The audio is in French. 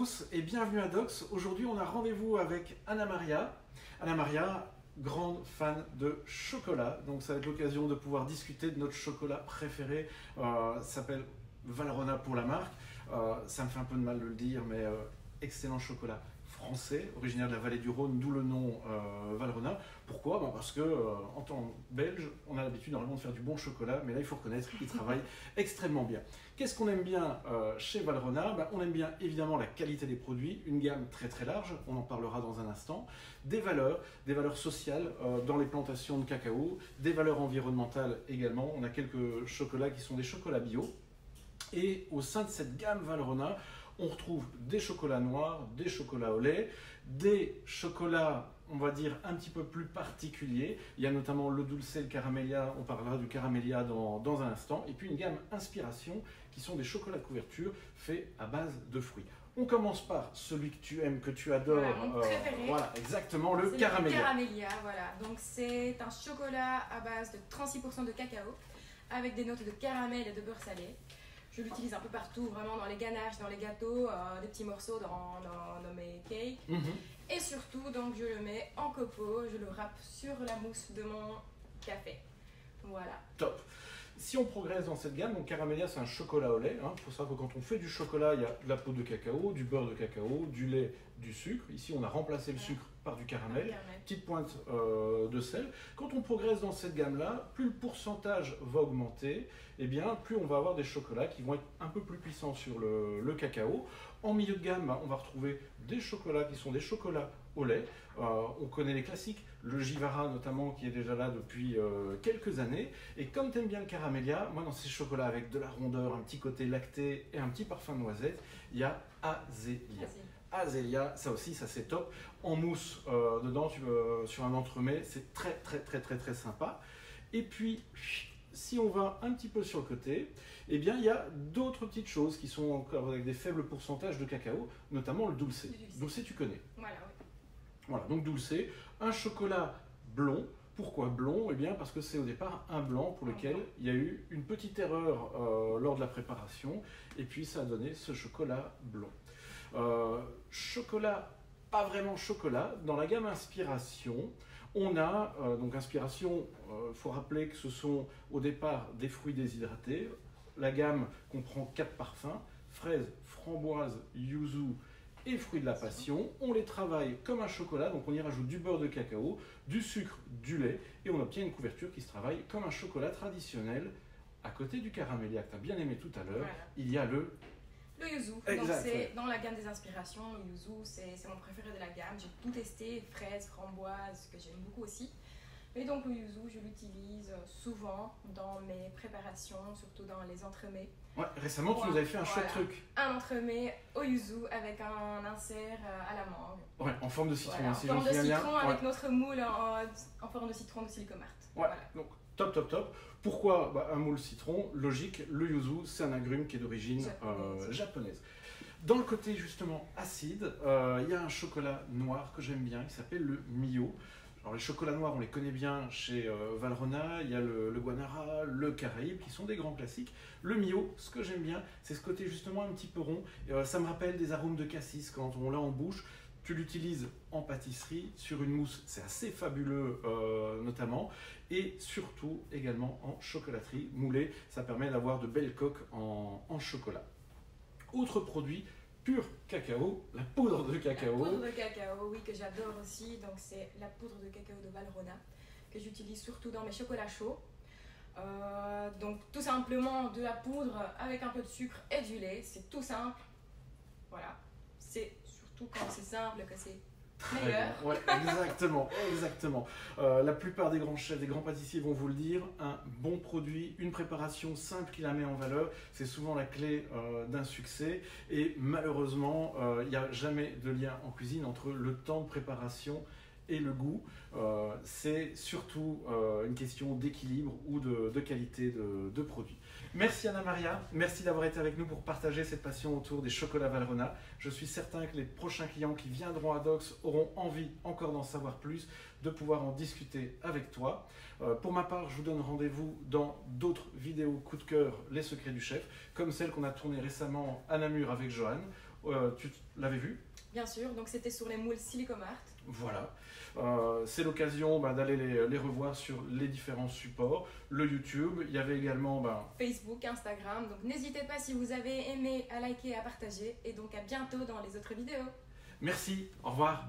tous et bienvenue à Docs. Aujourd'hui, on a rendez-vous avec Anna Maria. Anna Maria, grande fan de chocolat, donc ça va être l'occasion de pouvoir discuter de notre chocolat préféré. Ça s'appelle Valrhona pour la marque. Ça me fait un peu de mal de le dire, mais excellent chocolat français, originaire de la vallée du Rhône, d'où le nom Valrhona. Pourquoi? Parce que en tant que belge, on a l'habitude normalement de faire du bon chocolat, mais là il faut reconnaître qu'il travaille extrêmement bien. Qu'est-ce qu'on aime bien chez Valrhona? On aime bien évidemment la qualité des produits, une gamme très très large, on en parlera dans un instant, des valeurs sociales dans les plantations de cacao, des valeurs environnementales également. On a quelques chocolats qui sont des chocolats bio. Et au sein de cette gamme Valrhona, on retrouve des chocolats noirs, des chocolats au lait, des chocolats, on va dire, un petit peu plus particuliers. Il y a notamment le dulce, le caramélia, on parlera du caramélia dans un instant. Et puis une gamme inspiration, qui sont des chocolats de couverture faits à base de fruits. On commence par celui que tu aimes, que tu adores. Voilà, mon préféré. Voilà, exactement, le caramélia. Le caramélia, voilà. Donc c'est un chocolat à base de 36% de cacao, avec des notes de caramel et de beurre salé. Je l'utilise un peu partout, vraiment dans les ganaches, dans les gâteaux, des petits morceaux dans mes cakes. Et surtout, donc, je le mets en copeaux, je le râpe sur la mousse de mon café. Voilà. Top. Si on progresse dans cette gamme, donc caramélia c'est un chocolat au lait. Il faut savoir que quand on fait du chocolat, il y a de la poudre de cacao, du beurre de cacao, du lait, du sucre. Ici on a remplacé le sucre par du caramel, petite pointe de sel. Quand on progresse dans cette gamme-là, plus le pourcentage va augmenter, et bien plus on va avoir des chocolats qui vont être un peu plus puissants sur le cacao. En milieu de gamme, on va retrouver des chocolats qui sont des chocolats au lait. On connaît les classiques, le Jivara notamment qui est déjà là depuis quelques années. Et comme tu aimes bien le caramélia, moi dans ces chocolats avec de la rondeur, un petit côté lacté et un petit parfum de noisette, il y a Azélia. Azélia, ça aussi, ça c'est top. En mousse dedans, sur un entremets, c'est très sympa. Et puis, si on va un petit peu sur le côté, eh bien, il y a d'autres petites choses qui sont encore avec des faibles pourcentages de cacao, notamment le dulce. Dulce, tu connais. Voilà, oui. Voilà, donc dulce, un chocolat blond. Pourquoi blond? Eh bien, parce que c'est au départ un blanc pour lequel il y a eu une petite erreur lors de la préparation, et puis ça a donné ce chocolat blond. Chocolat, pas vraiment chocolat, dans la gamme inspiration, on a, donc inspiration, faut rappeler que ce sont au départ des fruits déshydratés. La gamme comprend 4 parfums, fraises, framboises, yuzu et fruits de la passion. On les travaille comme un chocolat, donc on y rajoute du beurre de cacao, du sucre, du lait, et on obtient une couverture qui se travaille comme un chocolat traditionnel. À côté du caramélia que tu as bien aimé tout à l'heure, voilà, il y a le yuzu. Donc c'est dans la gamme des inspirations. Le yuzu, c'est mon préféré de la gamme. J'ai tout testé, fraises, framboises, que j'aime beaucoup aussi. Et donc le yuzu, je l'utilise souvent dans mes préparations, surtout dans les entremets. Ouais, récemment tu nous avais fait un chouette truc. Un entremet au yuzu avec un insert à la mangue. Ouais, en forme de citron. Voilà, si en forme de citron avec ouais, notre moule en forme de citron de silicomart. Ouais, voilà. Donc top. Pourquoi un moule citron? Logique, le yuzu c'est un agrume qui est d'origine japonaise. Dans le côté justement acide, il y a un chocolat noir que j'aime bien qui s'appelle le Mio. Alors les chocolats noirs, on les connaît bien chez Valrhona, il y a le Guanara, le Caraïbe, qui sont des grands classiques. Le Mio, ce que j'aime bien, c'est ce côté justement un petit peu rond. Ça me rappelle des arômes de cassis quand on l'a en bouche. Tu l'utilises en pâtisserie, sur une mousse, c'est assez fabuleux notamment. Et surtout également en chocolaterie moulée, ça permet d'avoir de belles coques en chocolat. Autre produit, pur cacao, la poudre de cacao. La poudre de cacao, oui, que j'adore aussi. Donc c'est la poudre de cacao de Valrhona que j'utilise surtout dans mes chocolats chauds. Donc tout simplement de la poudre avec un peu de sucre et du lait. C'est tout simple. Voilà. C'est surtout quand c'est simple que c'est meilleur. Ouais, exactement. La plupart des grands chefs, des grands pâtissiers vont vous le dire, un bon produit, une préparation simple qui la met en valeur, c'est souvent la clé d'un succès. Et malheureusement, il n'y a jamais de lien en cuisine entre le temps de préparation et le goût. C'est surtout une question d'équilibre ou de qualité de produit. Merci Anna Maria, merci d'avoir été avec nous pour partager cette passion autour des chocolats Valrhona. Je suis certain que les prochains clients qui viendront à Docs auront envie encore d'en savoir plus, de pouvoir en discuter avec toi. Pour ma part, je vous donne rendez-vous dans d'autres vidéos coup de cœur, les secrets du chef, comme celle qu'on a tournée récemment à Namur avec Johan, tu l'avais vu? Bien sûr, donc c'était sur les moules Silicomart. Voilà, c'est l'occasion d'aller les revoir sur les différents supports, le YouTube, il y avait également Facebook, Instagram, donc n'hésitez pas si vous avez aimé à liker, à partager, et donc à bientôt dans les autres vidéos. Merci, au revoir.